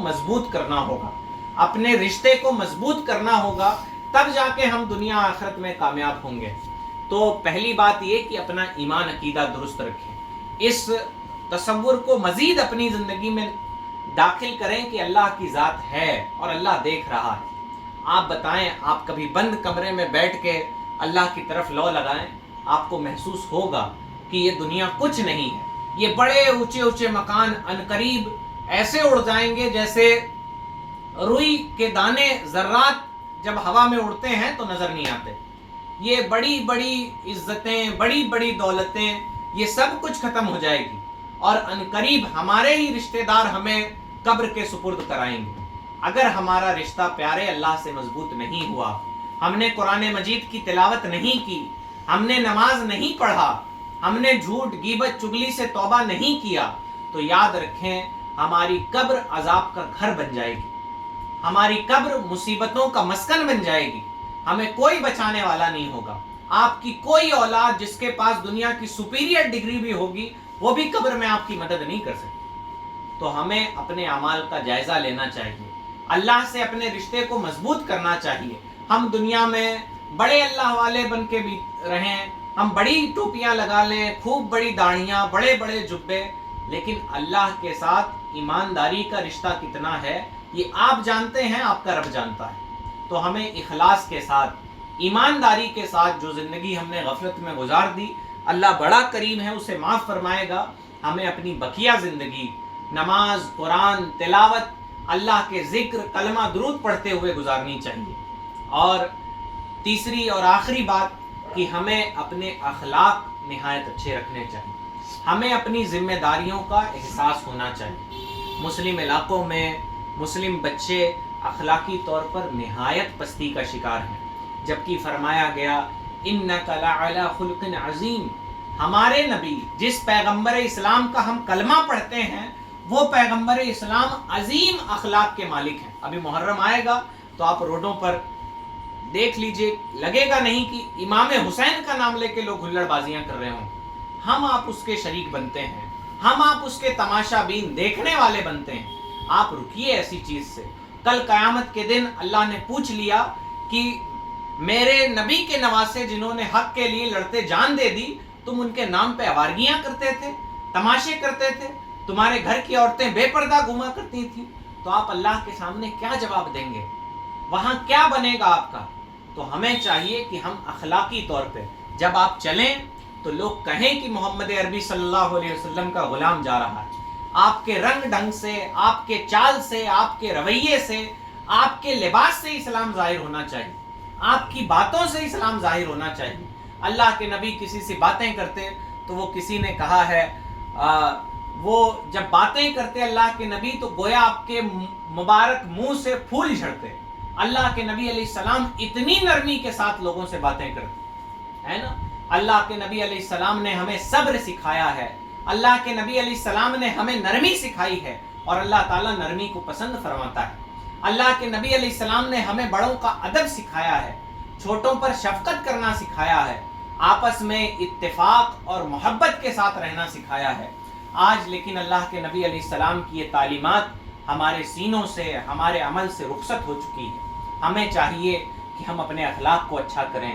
مضبوط کرنا ہوگا، اپنے رشتے کو مضبوط کرنا ہوگا، تب جا کے ہم دنیا آخرت میں کامیاب ہوں گے۔ تو پہلی بات یہ کہ اپنا ایمان عقیدہ درست رکھیں، اس تصور کو مزید اپنی زندگی میں داخل کریں کہ اللہ کی ذات ہے اور اللہ دیکھ رہا ہے۔ آپ بتائیں، آپ کبھی بند کمرے میں بیٹھ کے اللہ کی طرف لو لگائیں، آپ کو محسوس ہوگا کہ یہ دنیا کچھ نہیں ہے، یہ بڑے اونچے اونچے مکان عنقریب ایسے اڑ جائیں گے جیسے روئی کے دانے ذرات جب ہوا میں اڑتے ہیں تو نظر نہیں آتے۔ یہ بڑی بڑی عزتیں، بڑی بڑی دولتیں، یہ سب کچھ ختم ہو جائے گی، اور عنقریب ہمارے ہی رشتہ دار ہمیں قبر کے سپرد کرائیں گے۔ اگر ہمارا رشتہ پیارے اللہ سے مضبوط نہیں ہوا، ہم نے قرآن مجید کی تلاوت نہیں کی، ہم نے نماز نہیں پڑھا، ہم نے جھوٹ غیبت چگلی سے توبہ نہیں کیا، تو یاد رکھیں ہماری قبر عذاب کا گھر بن جائے گی، ہماری قبر مصیبتوں کا مسکن بن جائے گی، ہمیں کوئی بچانے والا نہیں ہوگا۔ آپ کی کوئی اولاد جس کے پاس دنیا کی سپیریئر ڈگری بھی ہوگی، وہ بھی قبر میں آپ کی مدد نہیں کر سکتی۔ تو ہمیں اپنے اعمال کا جائزہ لینا چاہیے، اللہ سے اپنے رشتے کو مضبوط کرنا چاہیے۔ ہم دنیا میں بڑے اللہ والے بن کے بھی رہیں، ہم بڑی ٹوپیاں لگا لیں، خوب بڑی داڑھیاں، بڑے بڑے جبے، لیکن اللہ کے ساتھ ایمانداری کا رشتہ کتنا ہے یہ آپ جانتے ہیں، آپ کا رب جانتا ہے۔ تو ہمیں اخلاص کے ساتھ، ایمانداری کے ساتھ جو زندگی ہم نے غفلت میں گزار دی، اللہ بڑا کریم ہے، اسے معاف فرمائے گا۔ ہمیں اپنی بقیہ زندگی نماز، قرآن تلاوت، اللہ کے ذکر، کلمہ درود پڑھتے ہوئے گزارنی چاہیے۔ اور تیسری اور آخری بات کہ ہمیں اپنے اخلاق نہایت اچھے رکھنے چاہیے، ہمیں اپنی ذمہ داریوں کا احساس ہونا چاہیے۔ مسلم علاقوں میں مسلم بچے اخلاقی طور پر نہایت پستی کا شکار ہیں، جبکہ فرمایا گیا اِنَّكَ لَعَلَىٰ خُلُقٍ عَظِيمٍ۔ ہمارے نبی جس پیغمبر اسلام کا ہم کلمہ پڑھتے ہیں، وہ پیغمبر اسلام عظیم اخلاق کے مالک ہیں۔ ابھی محرم آئے گا تو آپ روڈوں پر دیکھ لیجئے، لگے گا نہیں کہ امام حسین کا نام لے کے لوگ ہلڑ بازیاں کر رہے ہوں۔ ہم آپ اس کے شریک بنتے ہیں، ہم آپ اس کے تماشا بین دیکھنے والے بنتے ہیں۔ آپ رکیے ایسی چیز سے۔ کل قیامت کے دن اللہ نے پوچھ لیا کہ میرے نبی کے نواسے جنہوں نے حق کے لیے لڑتے جان دے دی، تم ان کے نام پہ آوارگیاں کرتے تھے، تماشے کرتے تھے، تمہارے گھر کی عورتیں بے پردہ گھوما کرتی تھیں، تو آپ اللہ کے سامنے کیا جواب دیں گے؟ وہاں کیا بنے گا آپ کا؟ تو ہمیں چاہیے کہ ہم اخلاقی طور پہ جب آپ چلیں تو لوگ کہیں کہ محمد عربی صلی اللہ علیہ وسلم کا غلام جا رہا ہے۔ آپ کے رنگ ڈھنگ سے، آپ کے چال سے، آپ کے رویے سے، آپ کے لباس سے اسلام ظاہر ہونا چاہیے، آپ کی باتوں سے اسلام ظاہر ہونا چاہیے۔ اللہ کے نبی کسی سے باتیں کرتے تو وہ کسی نے کہا ہے وہ جب باتیں کرتے اللہ کے نبی تو گویا آپ کے مبارک منہ سے پھول جھڑتے۔ اللہ کے نبی علیہ السلام اتنی نرمی کے ساتھ لوگوں سے باتیں کرتے ہے نا۔ اللہ کے نبی علیہ السلام نے ہمیں صبر سکھایا ہے، اللہ کے نبی علیہ السلام نے ہمیں نرمی سکھائی ہے، اور اللہ تعالیٰ نرمی کو پسند فرماتا ہے۔ اللہ کے نبی علیہ السلام نے ہمیں بڑوں کا ادب سکھایا ہے، چھوٹوں پر شفقت کرنا سکھایا ہے، آپس میں اتفاق اور محبت کے ساتھ رہنا سکھایا ہے۔ آج لیکن اللہ کے نبی علیہ السلام کی یہ تعلیمات ہمارے سینوں سے، ہمارے عمل سے رخصت ہو چکی ہے۔ ہمیں چاہیے کہ ہم اپنے اخلاق کو اچھا کریں،